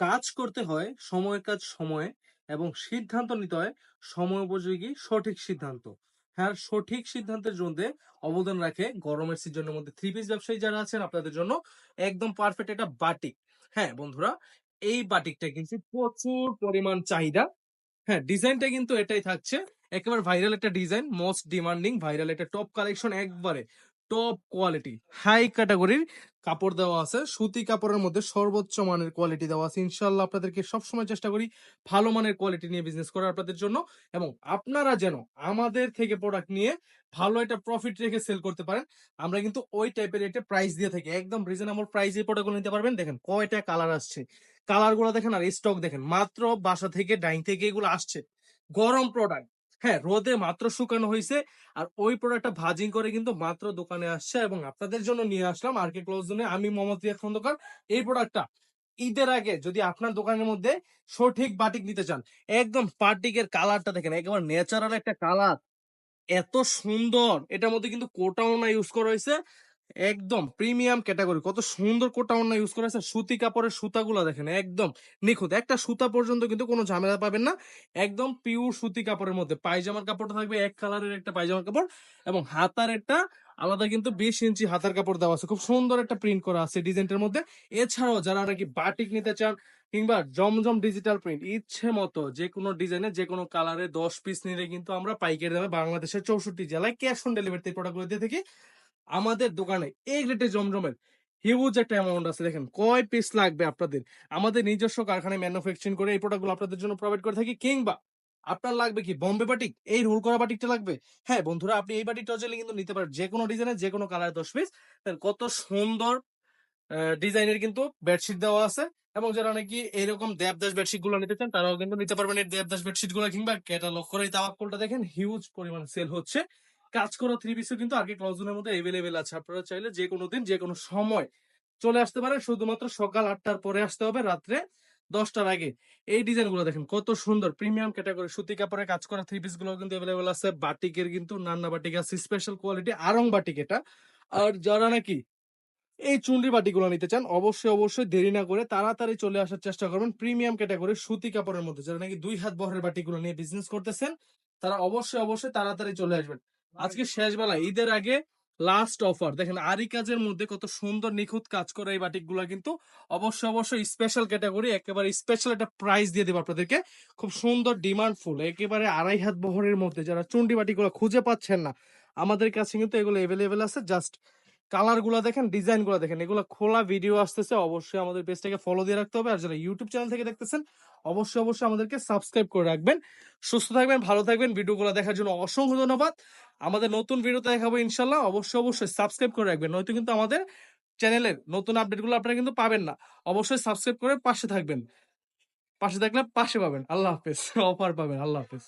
কাজ করতে হয় সময়ের কাজ সময়ে এবং সিদ্ধান্ত নিতে হয় সময় উপযোগী সঠিক সিদ্ধান্ত। হ্যাঁ, সঠিক সিদ্ধান্তের জন্য অবদান রাখে গরমের সিজনের মধ্যে থ্রি পিস ব্যবসায়ী যারা আছেন আপনাদের জন্য একদম পারফেক্ট একটা বাটিক। হ্যাঁ বন্ধুরা, এই বাটিকটা কিন্তু প্রচুর পরিমাণ চাহিদা। হ্যাঁ, ডিজাইনটা কিন্তু এটাই থাকছে। একেবারে ভাইরাল একটা ডিজাইন, মোস্ট ডিমান্ডিং ভাইরাল একটা টপ কালেকশন, একবারে টপ কোয়ালিটি হাই ক্যাটাগরির কাপড় দেওয়া আছে। সুতি কাপড়ের মধ্যে সর্বোচ্চ মানের কোয়ালিটি দেওয়া আছে। ইনশাআল্লাহ আপনাদেরকে সবসময় চেষ্টা করি ভালো মানের কোয়ালিটি নিয়ে বিজনেস করার আপনাদের জন্য, এবং আপনারা যেন আমাদের থেকে প্রোডাক্ট নিয়ে ভালো একটা প্রফিট রেখে সেল করতে পারেন। আমরা কিন্তু ওই টাইপের একটা প্রাইস দিয়ে থাকি, একদম রিজনেবল প্রাইসে প্রোডাক্টগুলো নিতে পারবেন। দেখেন কয়টা কালার আসছে, কালার গুলো দেখেন আর স্টক দেখেন, মাত্র বাসা থেকে ডাইং থেকে এগুলো আসছে গরম প্রোডাক্ট। হ্যাঁ, রোদে মাত্র শুকানো হয়েছে, আর ওই প্রোডাক্টটা ভাজিং করে কিন্তু মাত্র দোকানে আসছে এবং আপনাদের জন্য নিয়ে আসলাম আরকে ক্লোজ জোনে। আমি মোহাম্মদ রিয়াদ খন্দকার। এই প্রোডাক্টটা ঈদের আগে যদি আপনার দোকানের মধ্যে সঠিক বাটিক নিতে চান, একদম বাটিকের কালারটা দেখেন, একেবারে ন্যাচারাল একটা কালার, এত সুন্দর। এটার মধ্যে কিন্তু কোটা ওড়না ইউজ করা হয়েছে, একদম প্রিমিয়াম ক্যাটাগরি। কত সুন্দর কোটা ওড়না ইউজ করা হয়েছে। সুতি কাপড়ের সুতাগুলো দেখেন একদম নিখুঁত, একটা সুতা পর্যন্ত কিন্তু কোনো ঝামেলা পাবেন না। একদম পিওর সুতি কাপড়ের মধ্যে পায়জামার কাপড়টা থাকবে এক কালারের একটা পায়জামার কাপড়, এবং হাতার একটা আলাদা কিন্তু 20 ইঞ্চি হাতার কাপড় দেওয়া আছে। খুব সুন্দর একটা প্রিন্ট করা আছে ডিজাইনটার মধ্যে। এছাড়াও যারা নাকি বাটিক নিতে চান কিংবা জমজম ডিজিটাল প্রিন্ট, ইচ্ছে মতো যে কোনো ডিজাইনে যে কোনো কালারে 10 পিস নিলে কিন্তু আমরা পাইকারি দামে বাংলাদেশের 64 জেলায় ক্যাশ অন ডেলিভারিতে প্রোডাক্টগুলো দিয়ে থাকি। আমাদের দোকানে এই রেটে জমজমের হিউজ একটা অ্যামাউন্ট আছে। দেখেন কয় পিস লাগবে আপনাদের, আমাদের নিজস্ব কারখানায় ম্যানুফ্যাকচারিং করে এই প্রোডাক্টগুলো আপনাদের জন্য প্রোভাইড করে থাকি। কিংবা আপনার লাগবে কি বোম্বে বাটিক, এই রোল করা বাটিকটা লাগবে, হ্যাঁ বন্ধুরা আপনি এই বাটিকটা চাইলে কিন্তু নিতে পারেন, যে কোনো ডিজাইনের যে কোনো কালার 10 পিস। কত সুন্দর ডিজাইনের কিন্তু বেডশিট দেওয়া আছে। এবং যারা নাকি এরকম দেবদাস বেডশিট গুলো নিতে চান তারাও কিন্তু নিতে পারবেন এই দেবদাস বেডশিট গুলো। কিংবা ক্যাটালগ করে এই তাওয়াক্কুলটা দেখেন হিউজ পরিমাণ সেল হচ্ছে। কাজ করা থ্রি পিসও কিন্তু আগে ক্লজনের মধ্যে এভেলেবেল আছে। আপনারা চাইলে যে কোনো দিন যে কোনো সময় চলে আসতে পারেন, শুধুমাত্র সকাল 8টার পরে আসতে হবে, রাত্রে 10টার আগে। এই ডিজাইন গুলো দেখেন কত সুন্দর, প্রিমিয়াম ক্যাটাগরি সুতি কাপড়ে কাজ করা থ্রি পিস গুলো কিন্তু এভেলেবেল আছে। বাটিকের কিন্তু নান্না বাটিক আছে, স্পেশাল কোয়ালিটি আরং বাটিক এটা। আর যারা নাকি এই চুনরি বাটিগুলো নিতে চান, অবশ্যই অবশ্যই দেরি না করে তাড়াতাড়ি চলে আসার চেষ্টা করবেন। প্রিমিয়াম ক্যাটাগরির সুতি কাপড়ের মধ্যে যারা নাকি 2 হাত বহরের বাটিগুলো নিয়ে বিজনেস করতেছেন, তারা অবশ্যই অবশ্যই তাড়াতাড়ি চলে আসবেন। আজকে শেষ বেলা ঈদের আগে লাস্ট অফার দেখেন, আরি কাজের মধ্যে কত সুন্দর নিখুঁত কাজ করে এই বাটিকগুলো কিন্তু অবশ্যই অবশ্যই স্পেশাল ক্যাটাগরি, একেবারে স্পেশাল একটা প্রাইস দিয়ে দেবো আপনাদেরকে। খুব সুন্দর ডিমান্ডফুল একেবারে 2.5 হাত বহরের মধ্যে যারা চুন্ডি বাটিগুলো খুঁজে পাচ্ছেন না, আমাদের কাছে কিন্তু এগুলো এভেলেবেল আছে। জাস্ট কালার গুলা দেখেন, ডিজাইন গুলা দেখেন, এগুলো খোলা ভিডিও আসতেছে, অবশ্যই আমাদের পেজটাকে ফলো দিয়ে রাখতে হবে। আর যারা ইউটিউব চ্যানেল থেকে দেখতেছেন অবশ্যই অবশ্যই আমাদেরকে সাবস্ক্রাইব করে রাখবেন। সুস্থ থাকবেন, ভালো থাকবেন। ভিডিওগুলো দেখার জন্য অসংখ্য ধন্যবাদ। আমাদের নতুন ভিডিওতে দেখাবো ইনশাল্লাহ। অবশ্যই অবশ্যই সাবস্ক্রাইব করে রাখবেন, নয়তো কিন্তু আমাদের চ্যানেলের নতুন আপডেটগুলো আপনারা কিন্তু পাবেন না। অবশ্যই সাবস্ক্রাইব করে পাশে থাকবেন, পাশে থাকলে পাশে পাবেন। আল্লাহ হাফেজ। অফার পাবেন। আল্লাহ হাফেজ।